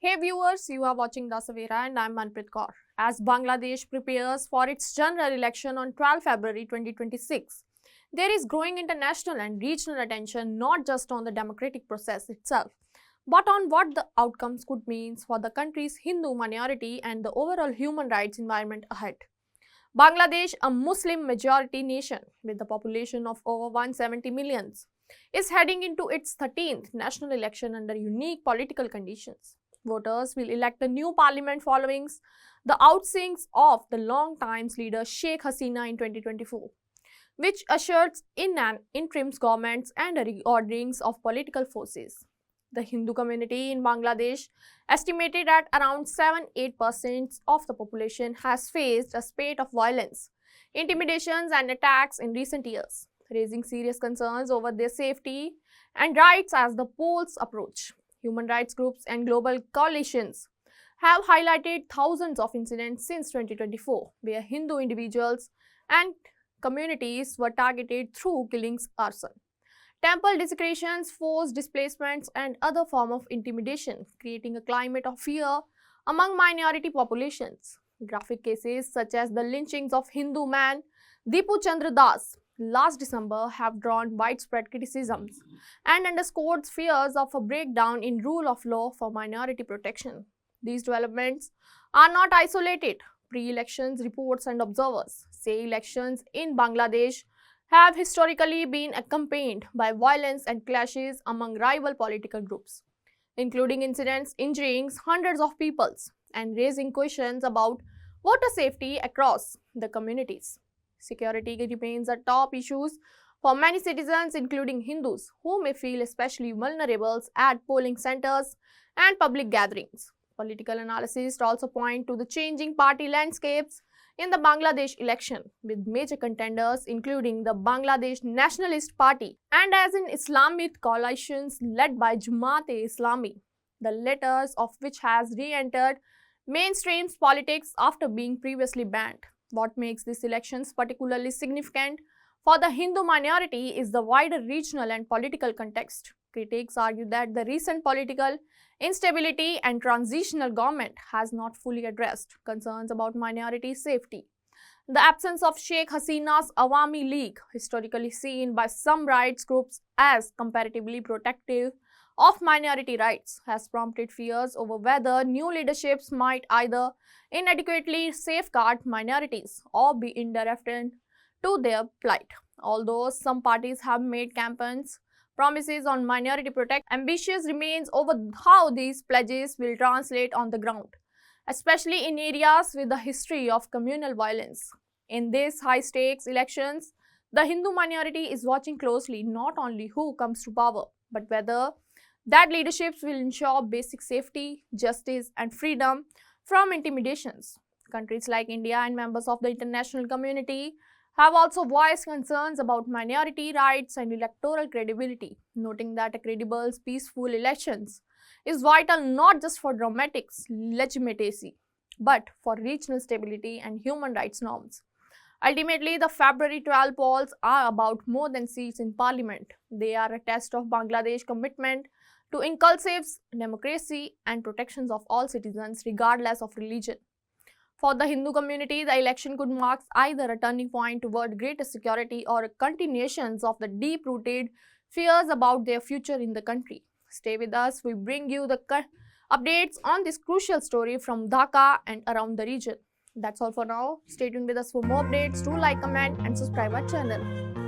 Hey viewers, you are watching the Savera and I'm Manpreet Kaur. As Bangladesh prepares for its general election on 12 February 2026, there is growing international and regional attention not just on the democratic process itself, but on what the outcomes could mean for the country's Hindu minority and the overall human rights environment ahead. Bangladesh, a Muslim majority nation with a population of over 170 millions, is heading into its 13th national election under unique political conditions. Voters will elect a new parliament following the outings of the long-time leader Sheikh Hasina in 2024, which ushers in an interim government and a reordering of political forces. The Hindu community in Bangladesh, estimated at around 7-8% of the population, has faced a spate of violence, intimidations, and attacks in recent years, raising serious concerns over their safety and rights as the polls approach. Human rights groups and global coalitions have highlighted thousands of incidents since 2024 where Hindu individuals and communities were targeted through killings, arson, temple desecrations, forced displacements, and other forms of intimidation, creating a climate of fear among minority populations. Graphic cases such as the lynchings of Hindu man Dipu Chandra Das last December have drawn widespread criticisms and underscored fears of a breakdown in rule of law for minority protection. These developments are not isolated. Pre-elections reports and observers say elections in Bangladesh have historically been accompanied by violence and clashes among rival political groups, including incidents injuring hundreds of people and raising questions about voter safety across the communities. Security remains a top issue for many citizens, including Hindus, who may feel especially vulnerable at polling centers and public gatherings. Political analysts also point to the changing party landscapes in the Bangladesh election, with major contenders including the Bangladesh Nationalist Party and as in Islamic coalitions led by Jamaat-e-Islami, the latter of which has re-entered mainstream politics after being previously banned. What makes these elections particularly significant for the Hindu minority is the wider regional and political context. Critics argue that the recent political instability and transitional government has not fully addressed concerns about minority safety. The absence of Sheikh Hasina's Awami League, historically seen by some rights groups as comparatively protective of minority rights, has prompted fears over whether new leaderships might either inadequately safeguard minorities or be indifferent to their plight. Although some parties have made campaigns promises on minority protection, ambitious remains over how these pledges will translate on the ground, especially in areas with a history of communal violence. In these high-stakes elections, the Hindu minority is watching closely not only who comes to power, but whether that leaderships will ensure basic safety, justice, and freedom from intimidations. Countries like India and members of the international community have also voiced concerns about minority rights and electoral credibility, noting that a credible, peaceful elections is vital not just for dramatic legitimacy, but for regional stability and human rights norms. Ultimately, the February 12 polls are about more than seats in parliament. They are a test of Bangladesh's commitment to inclusive democracy and protections of all citizens regardless of religion. For the Hindu community, the election could mark either a turning point toward greater security or a continuation of the deep-rooted fears about their future in the country. Stay with us, we bring you the updates on this crucial story from Dhaka and around the region. That's all for now. Stay tuned with us for more updates. Do like, comment and subscribe our channel.